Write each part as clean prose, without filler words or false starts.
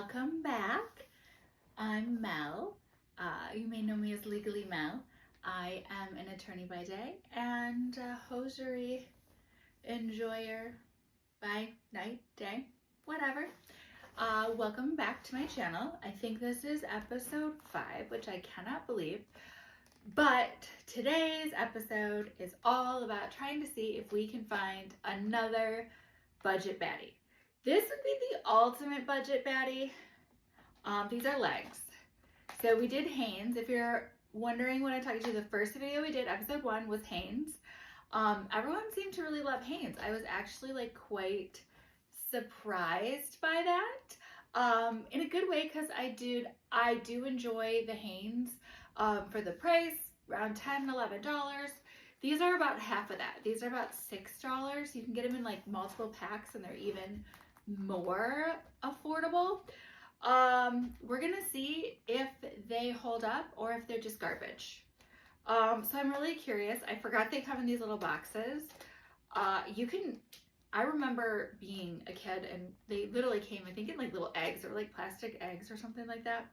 welcome back. I'm Mel. You may know me as Legally Mel. I am an attorney by day and a hosiery enjoyer by night, day, whatever. Welcome back to my channel. I think this is episode 5, which I cannot believe. But today's episode is all about trying to see if we can find another budget baddie. This would be the ultimate budget baddie. These are legs. So we did Hanes. If you're wondering what I'm talking to, the first video we did, episode 1, was Hanes. Everyone seemed to really love Hanes. I was actually like quite surprised by that. In a good way, because I do enjoy the Hanes for the price, around $10, $11. These are about half of that. These are about $6. You can get them in like multiple packs and they're even more affordable. We're gonna see if they hold up or if they're just garbage. So I'm really curious. I forgot they come in these little boxes. I remember being a kid and they literally came, I think, in like little eggs or like plastic eggs or something like that.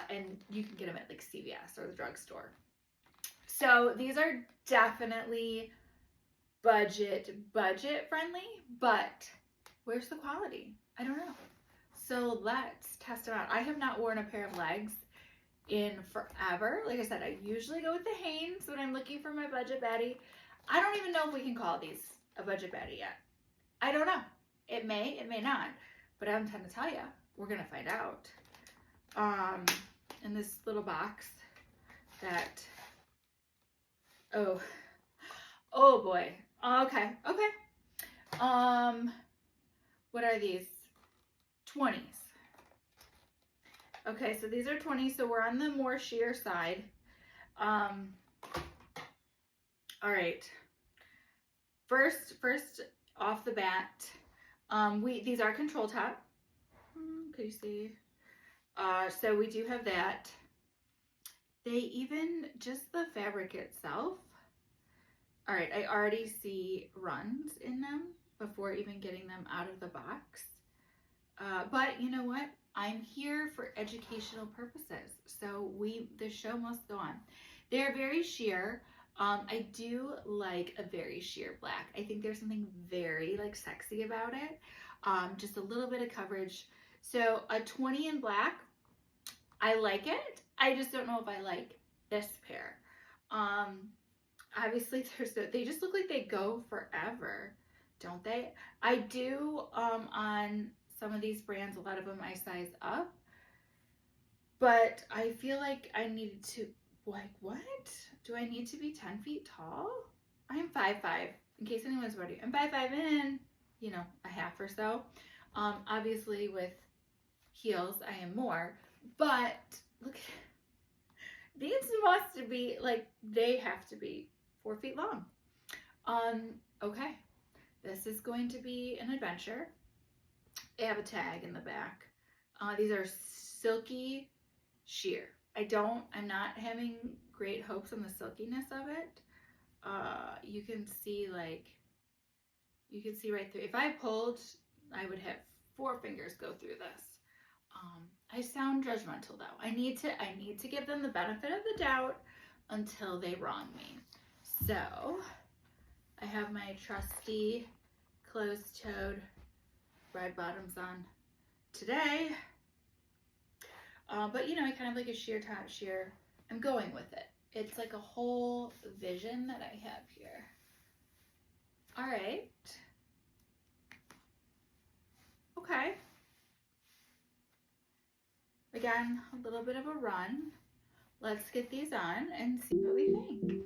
And you can get them at like CVS or the drugstore. So these are definitely budget friendly, but where's the quality? I don't know. So let's test them out. I have not worn a pair of legs in forever. Like I said, I usually go with the Hanes when I'm looking for my budget baddie. I don't even know if we can call these a budget baddie yet. I don't know. It may not, but I intend to tell you. We're gonna find out. In this little box that, oh boy. Okay. What are these? 20s. Okay, so these are 20s, so we're on the more sheer side. All right. First off the bat, these are control top. Can you see? So we do have that. They even, just the fabric itself. All right, I already see runs in them before even getting them out of the box. But you know what? I'm here for educational purposes. So the show must go on. They're very sheer. I do like a very sheer black. I think there's something very like sexy about it. Just a little bit of coverage. So a 20 in black, I like it. I just don't know if I like this pair. Obviously they just look like they go forever, don't they? I do, on some of these brands, a lot of them I size up, but I feel like I needed to, like, what? Do I need to be 10 feet tall? I'm 5'5", in case anyone's wondering. I'm 5'5" and, you know, a half or so. Obviously with heels, I am more, but look, these must be, like, they have to be 4 feet long. Okay, this is going to be an adventure. They have a tag in the back. These are silky sheer. I'm not having great hopes on the silkiness of it. You can see right through. If I pulled, I would have 4 fingers go through this. I sound judgmental though. I need to give them the benefit of the doubt until they wrong me. So I have my trusty closed-toed red bottoms on today. But you know, I kind of like a sheer top sheer. I'm going with it. It's like a whole vision that I have here. All right. Okay. Again, a little bit of a run. Let's get these on and see what we think.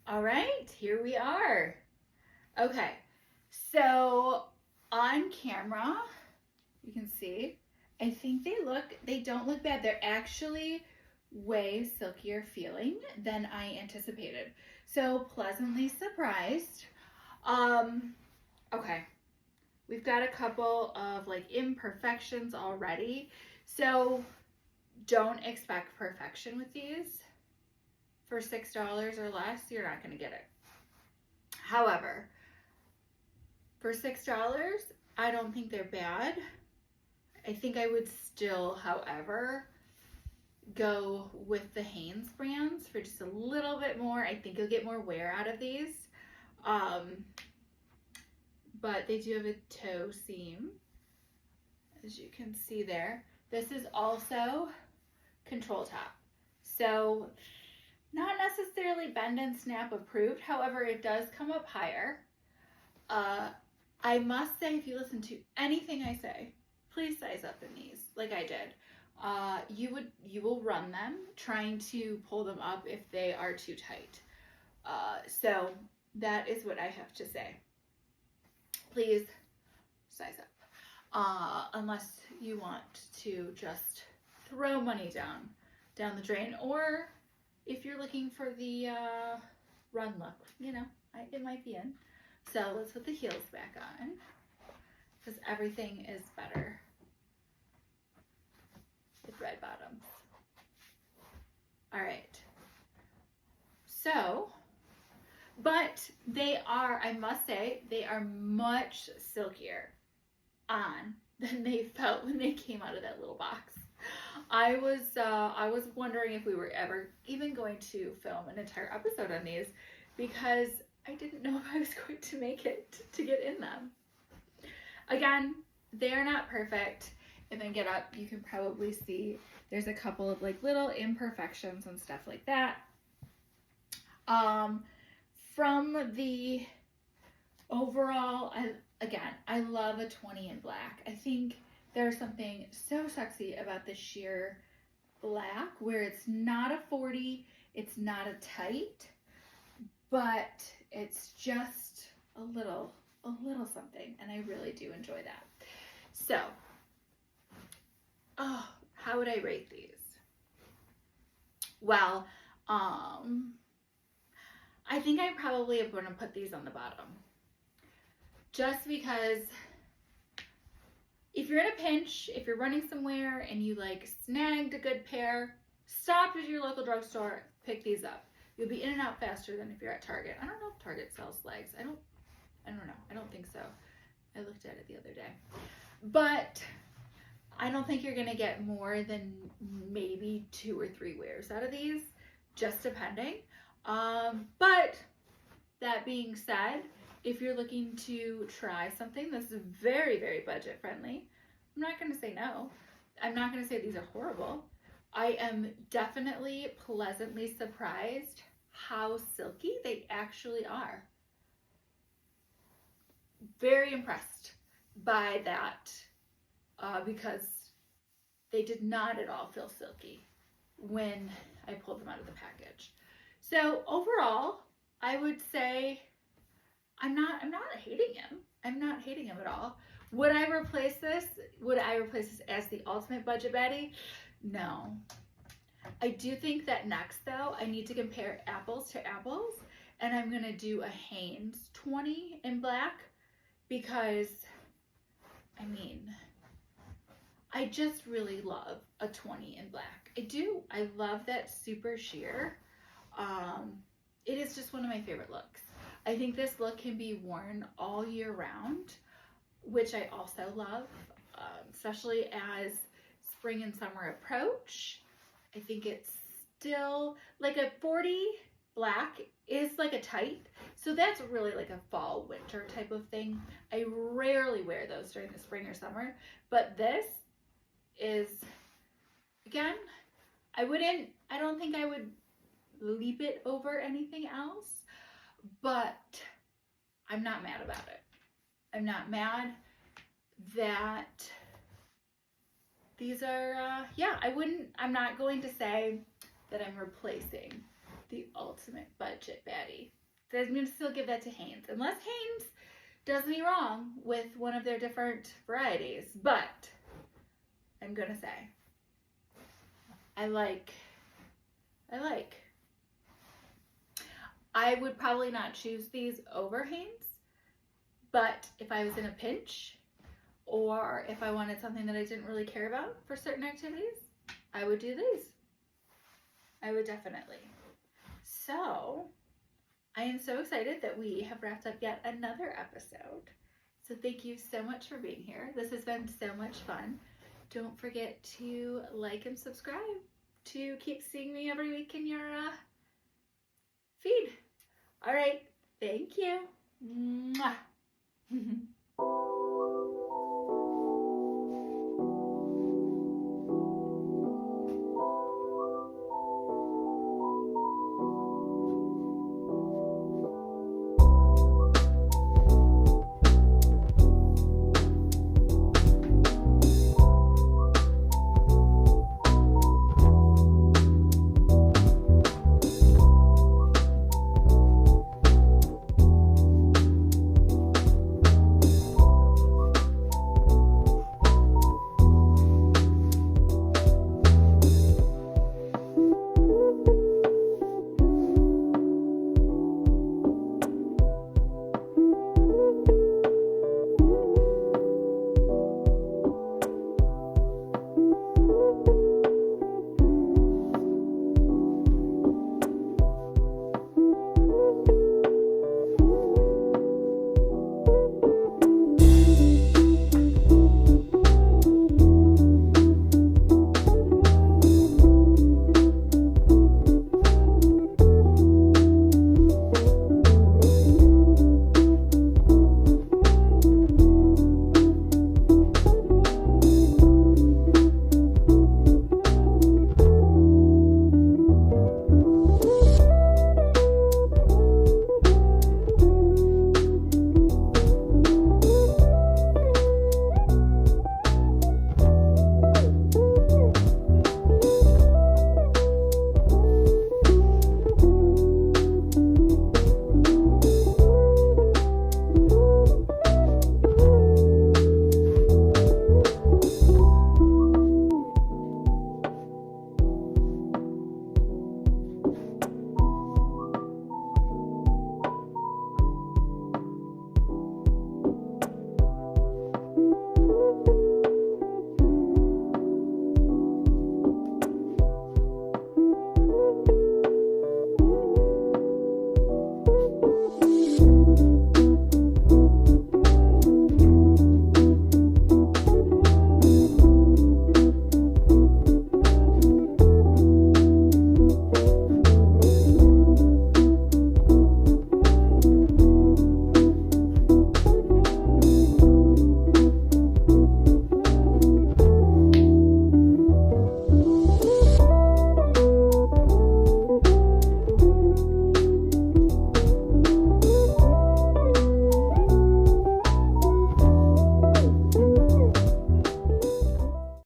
All right, here we are. Okay, so on camera, you can see, I think they don't look bad. They're actually way silkier feeling than I anticipated. So pleasantly surprised. Okay, we've got a couple of like imperfections already. So don't expect perfection with these. For $6 or less, you're not going to get it. However, for $6, I don't think they're bad. I think I would still, however, go with the Hanes brands for just a little bit more. I think you'll get more wear out of these. But they do have a toe seam, as you can see there. This is also control top. So not necessarily bend and snap approved. However, it does come up higher. I must say, if you listen to anything I say, please size up in these like I did. You will run them trying to pull them up if they are too tight. So that is what I have to say. Please size up, unless you want to just throw money down the drain, or if you're looking for the run look, you know, it might be in. So let's put the heels back on, because everything is better with red bottoms. All right. So, but they are, I must say, they are much silkier on than they felt when they came out of that little box. I was wondering if we were ever even going to film an entire episode on these, because I didn't know if I was going to make it to get in them. Again, they're not perfect. And then get up, you can probably see there's a couple of like little imperfections and stuff like that. From the overall, I love a 20 in black. I think there's something so sexy about the sheer black, where it's not a 40, it's not a tight, but it's just a little something, and I really do enjoy that. So, how would I rate these? Well, I think I probably am going to put these on the bottom, just because if you're in a pinch, if you're running somewhere and you like snagged a good pair, stop at your local drugstore, pick these up. You'll be in and out faster than if you're at Target. I don't know if Target sells legs. I don't know. I don't think so. I looked at it the other day. But I don't think you're going to get more than maybe 2 or 3 wears out of these, just depending. But that being said, if you're looking to try something that's very, very budget friendly, I'm not going to say no. I'm not going to say these are horrible. I am definitely pleasantly surprised how silky they actually are. Very impressed by that, because they did not at all feel silky when I pulled them out of the package. So overall, I would say I'm not hating him. I'm not hating him at all. Would I replace this? Would I replace this as the ultimate budget baddie? No. I do think that next, though, I need to compare apples to apples, and I'm going to do a Hanes 20 in black, because, I mean, I just really love a 20 in black. I do. I love that super sheer. It is just one of my favorite looks. I think this look can be worn all year round, which I also love, especially as spring and summer approach. I think it's still like a 40 black is like a tight, so that's really like a fall winter type of thing. I rarely wear those during the spring or summer, but this is, again, I don't think I would leap it over anything else, but I'm not mad about it. I'm not mad that these are, I'm not going to say that I'm replacing the ultimate budget baddie. So I'm going to still give that to Hanes, unless Hanes does me wrong with one of their different varieties, but I'm going to say, I would probably not choose these over Hanes, but if I was in a pinch or if I wanted something that I didn't really care about for certain activities, I would do these. I would definitely. So I am so excited that we have wrapped up yet another episode. So thank you so much for being here. This has been so much fun. Don't forget to like and subscribe to keep seeing me every week in your feed. All right. Thank you. Mwah.